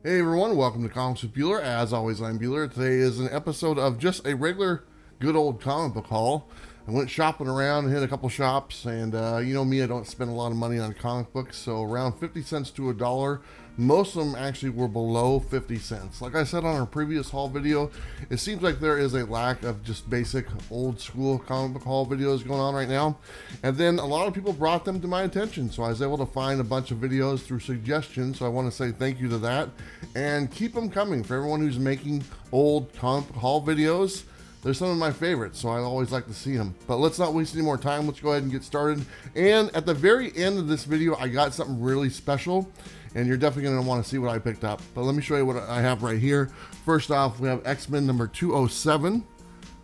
Hey everyone, welcome to Comics with Bueller. As always, I'm Bueller. Today is an episode of just a regular, good old comic book haul. I went shopping around and hit a couple shops, and you know me, I don't spend a lot of money on comic books, so around 50 cents to $1. Most of them actually were below 50 cents. Like I said on our previous haul video, it seems like there is a lack of just basic old school comic book haul videos going on right now. And then a lot of people brought them to my attention, so I was able to find a bunch of videos through suggestions. So I want to say thank you to that, and keep them coming for everyone who's making old comic book haul videos. They're some of my favorites, so I always like to see them. But let's not waste any more time. Let's go ahead and get started. And at the very end of this video, I got something really special, and you're definitely going to want to see what I picked up. But let me show you what I have right here. First off, we have X-Men number 207.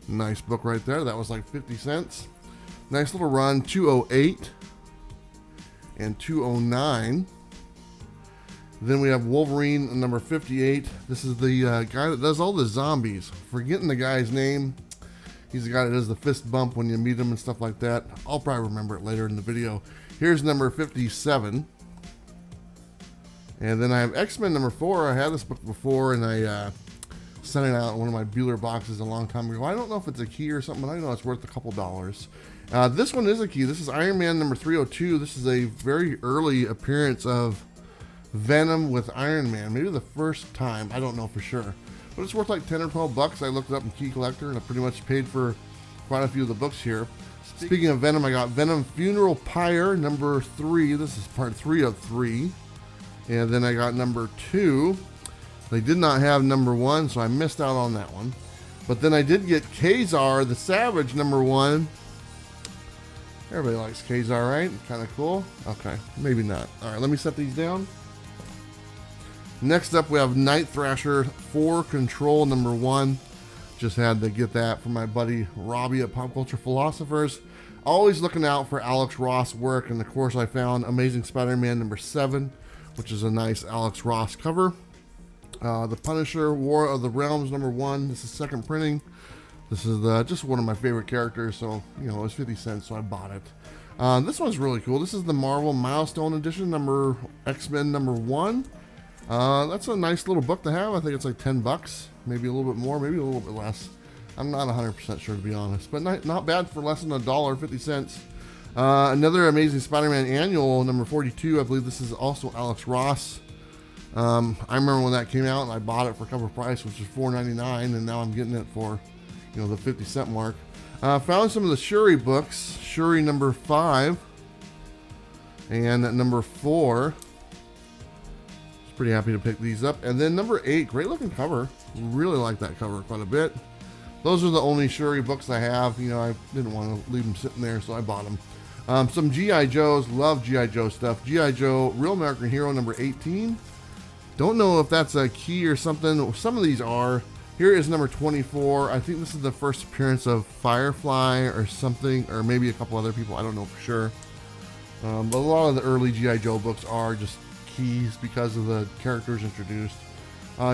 Nice book right there. That was like 50 cents. Nice little run. 208 and 209. Then we have Wolverine number 58. This is the guy that does all the zombies. Forgetting the guy's name. He's the guy that does the fist bump when you meet him and stuff like that. I'll probably remember it later in the video. Here's number 57. And then I have X-Men number 4. I had this book before, and I sent it out in one of my Bueller boxes a long time ago. I don't know if it's a key or something, but I know it's worth a couple dollars. This one is a key. This is Iron Man number 302. This is a very early appearance of Venom with Iron Man, maybe the first time, I don't know for sure, but it's worth like 10 or 12 bucks. I looked it up in Key Collector, and I pretty much paid for quite a few of the books here. Speaking of Venom, I got Venom Funeral Pyre number 3. This is part 3 of 3, and then I got number 2. They did not have number 1, so I missed out on that one, but then I did get Kazar the Savage number 1. Everybody likes Kazar, right? Kind of cool. Okay, maybe not. All right, let me set these down. Next up, we have Night Thrasher 4 Control number 1. Just had to get that from my buddy Robbie at Pop Culture Philosophers. Always looking out for Alex Ross work, and of course I found Amazing Spider-Man number 7, which is a nice Alex Ross cover. The Punisher War of the Realms number 1. This is second printing. This is just one of my favorite characters, so you know, it was 50 cents, so I bought it. This one's really cool. This is the Marvel Milestone edition, number X-Men number 1. That's a nice little book to have. I think it's like 10 bucks, maybe a little bit more, maybe a little bit less. I'm not 100% sure, to be honest, but not bad for less than $1, 50 cents. Another Amazing Spider-Man Annual number 42. I believe this is also Alex Ross. I remember when that came out, and I bought it for cover price, which is $4.99, and now I'm getting it for, you know, the 50-cent mark. Found some of the Shuri books. Shuri number 5 and number 4. Pretty happy to pick these up. And then number 8, great looking cover. Really like that cover quite a bit. Those are the only Shuri books I have. You know, I didn't want to leave them sitting there, so I bought them. Some G.I. Joes. Love G.I. Joe stuff. G.I. Joe Real American Hero number 18. Don't know if that's a key or something. Some of these are. Here is number 24. I think this is the first appearance of Firefly or something, or maybe a couple other people. I don't know for sure. But a lot of the early G.I. Joe books are just keys because of the characters introduced.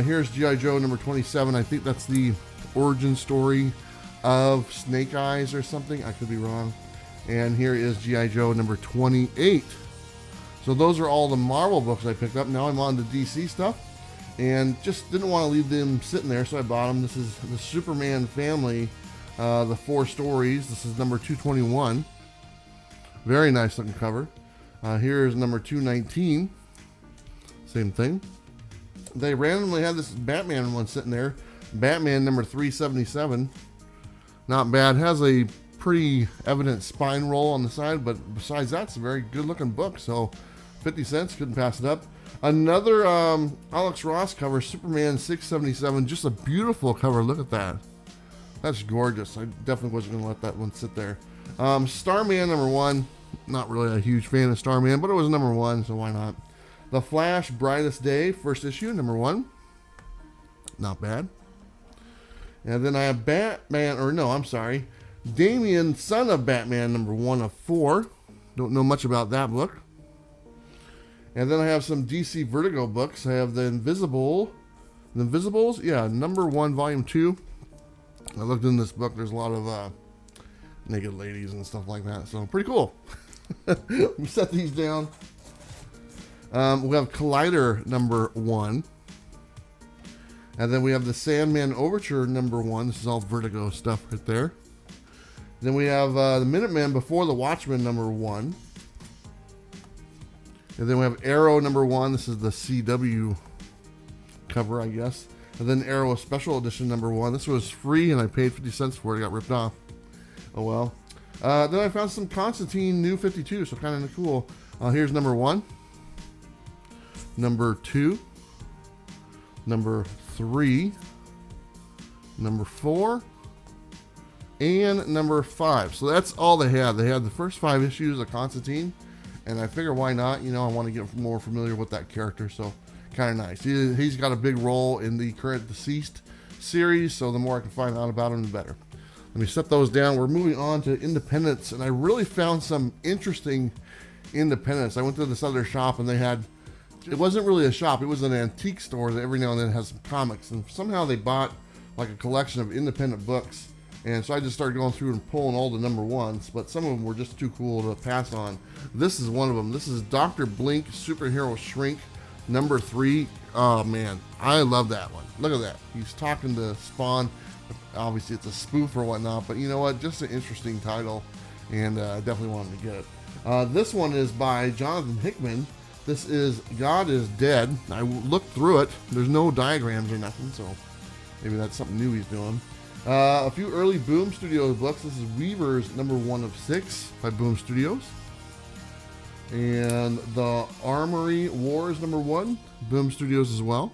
Here's G.I. Joe number 27. I think that's the origin story of Snake Eyes or something. I could be wrong. And here is G.I. Joe number 28. So those are all the Marvel books I picked up. Now I'm on to DC stuff, and just didn't want to leave them sitting there, so I bought them. This is the Superman family, the 4 stories. This is number 221. Very nice looking cover. Here's number 219. Same thing. They randomly had this Batman one sitting there. Batman number 377. Not bad. Has a pretty evident spine roll on the side, but besides that, it's a very good looking book. So 50 cents, couldn't pass it up. Another Alex Ross cover, Superman 677. Just a beautiful cover. Look at that. That's gorgeous. I definitely wasn't going to let that one sit there. Starman number 1. Not really a huge fan of Starman, but it was number 1, so why not? The Flash Brightest Day, first issue, number 1. Not bad. And then I have Damian, Son of Batman, number 1 of 4. Don't know much about that book. And then I have some DC Vertigo books. I have The Invisibles, yeah, number 1, volume 2. I looked in this book. There's a lot of naked ladies and stuff like that, so pretty cool. Let me set these down. We have Collider number 1. And then we have the Sandman Overture #1. This is all Vertigo stuff right there. Then we have the Minutemen Before the Watchmen #1. And then we have Arrow #1. This is the CW cover, I guess. And then Arrow Special Edition #1. This was free and I paid 50 cents for it. It got ripped off. Oh well. Then I found some Constantine New 52, so kind of cool. Here's #1, #2, #3, #4, and #5. So that's all they had. They had the first 5 issues of Constantine, and I figure why not? You know, I want to get more familiar with that character, so kind of nice. He's got a big role in the current Deceased series, so the more I can find out about him, the better. Let me set those down. We're moving on to independents, and I really found some interesting independents. I went to this other shop, and they had, it wasn't really a shop, it was an antique store that every now and then has some comics, and somehow they bought like a collection of independent books, and so I just started going through and pulling all the #1s, but some of them were just too cool to pass on. This is one of them. This is Dr. Blink Superhero Shrink #3. Oh man, I love that one. Look at that. He's talking to Spawn. Obviously it's a spoof or whatnot, but you know what, just an interesting title, and I definitely wanted to get it. This one is by Jonathan Hickman. This is God is Dead. I looked through it. There's no diagrams or nothing, so maybe that's something new he's doing. A few early Boom Studios books. This is Weaver's #1 of 6 by Boom Studios. And the Armory Wars #1, Boom Studios as well.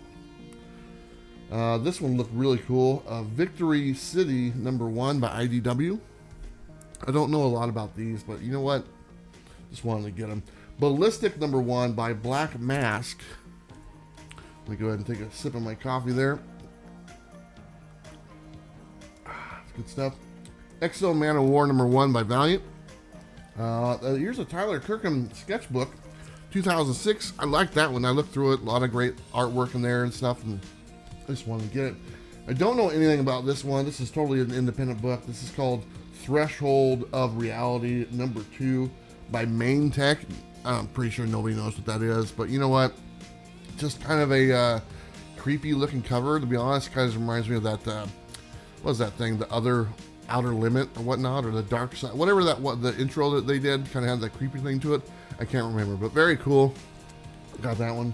This one looked really cool. Victory City #1 by IDW. I don't know a lot about these, but you know what? Just wanted to get them. Ballistic #1 by Black Mask. Let me go ahead and take a sip of my coffee there. That's good stuff. Exo Man of War #1 by Valiant. Here's a Tyler Kirkham sketchbook, 2006. I like that one. I looked through it. A lot of great artwork in there and stuff, and I just wanted to get it. I don't know anything about this one. This is totally an independent book. This is called Threshold of Reality #2 by Main Tech. I'm pretty sure nobody knows what that is, but you know what? Just kind of a creepy looking cover, to be honest. Kind of reminds me of that, what was that thing? The Other Outer Limit or whatnot, or the Dark Side, whatever that, what the intro that they did kind of had that creepy thing to it. I can't remember, but very cool. Got that one.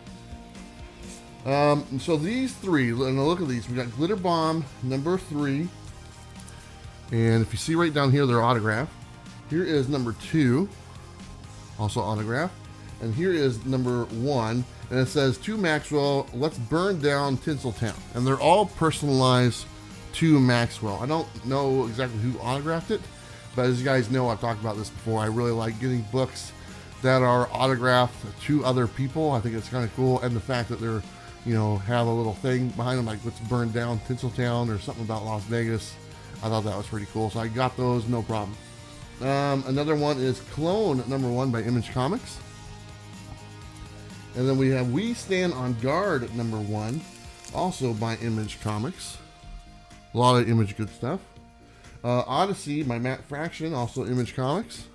So these three, and look at these. We got Glitter Bomb #3, and if you see right down here, they're autographed. Here is #2, also autographed, and here is #1, and it says to Maxwell, let's burn down Tinseltown, and they're all personalized to Maxwell. I don't know exactly who autographed it, but as you guys know, I've talked about this before. I really like getting books that are autographed to other people. I think it's kind of cool, and the fact that they're, you know, have a little thing behind them, like let's burn down Tinseltown or something about Las Vegas. I thought that was pretty cool, so I got those, no problem. Another one is Clone #1 by Image Comics. And then we have We Stand on Guard #1, also by Image Comics. A lot of Image good stuff. Odyssey by Matt Fraction, also Image Comics,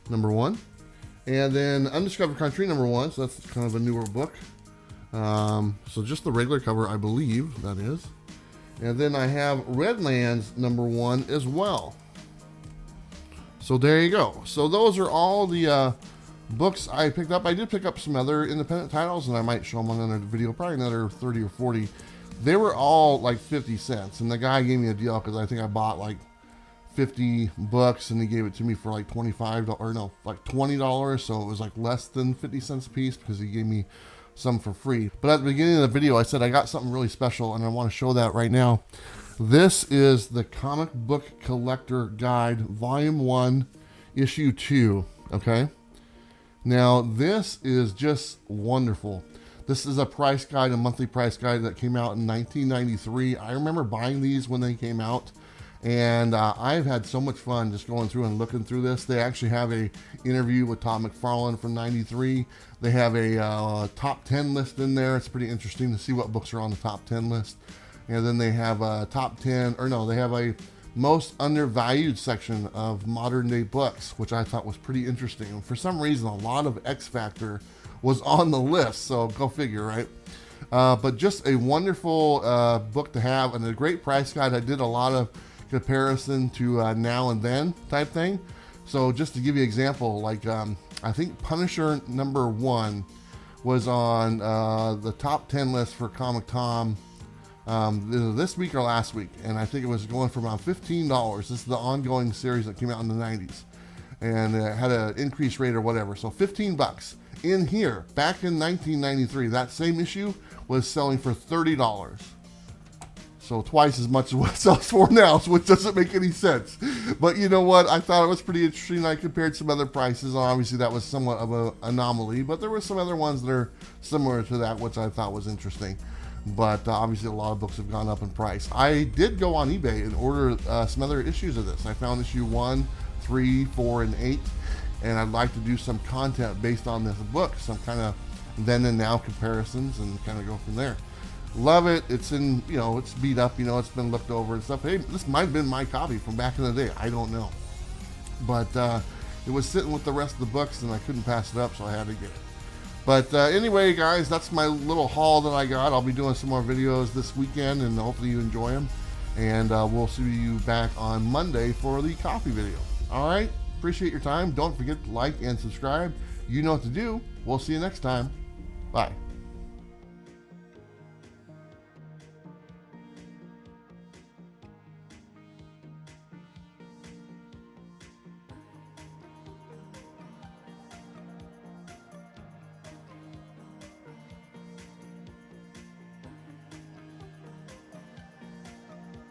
#1. And then Undiscovered Country #1, so that's kind of a newer book. So just the regular cover, I believe that is. And then I have Redlands #1 as well. So there you go. So those are all the books I picked up. I did pick up some other independent titles, and I might show them on another video, probably another 30 or 40. They were all like 50 cents, and the guy gave me a deal because I think I bought like 50 books, and he gave it to me for like $25, or no, like $20, so it was like less than 50 cents a piece because he gave me some for free. But at the beginning of the video, I said I got something really special, and I want to show that right now. This is the Comic Book Collector Guide, Volume 1, Issue 2, okay? Now, this is just wonderful. This is a price guide, a monthly price guide that came out in 1993. I remember buying these when they came out, and I've had so much fun just going through and looking through this. They actually have a interview with Todd McFarlane from '93. They have a top 10 list in there. It's pretty interesting to see what books are on the top 10 list. And then they have a top 10, or no, they have a most undervalued section of modern day books, which I thought was pretty interesting. And for some reason, a lot of X Factor was on the list, so go figure, right? But just a wonderful book to have, and a great price guide. I did a lot of comparison to now and then type thing. So just to give you an example, like I think Punisher #1 was on the top 10 list for Comic Tom this week or last week, and I think it was going for around $15. This is the ongoing series that came out in the 90s, and it had an increase rate or whatever. So $15 in here back in 1993. That same issue was selling for $30. So twice as much as what it sells for now, which doesn't make any sense. But you know what? I thought it was pretty interesting. I compared some other prices. Obviously, that was somewhat of an anomaly, but there were some other ones that are similar to that, which I thought was interesting. But obviously, a lot of books have gone up in price. I did go on eBay and order some other issues of this. I found issue 1, 3, 4, and 8, and I'd like to do some content based on this book, some kind of then and now comparisons, and kind of go from there. Love it. It's in, it's beat up, it's been looked over and stuff. Hey, this might have been my copy from back in the day. I don't know. But it was sitting with the rest of the books, and I couldn't pass it up, so I had to get it. But anyway, guys, that's my little haul that I got. I'll be doing some more videos this weekend, and hopefully you enjoy them. And we'll see you back on Monday for the coffee video. All right? Appreciate your time. Don't forget to like and subscribe. You know what to do. We'll see you next time. Bye.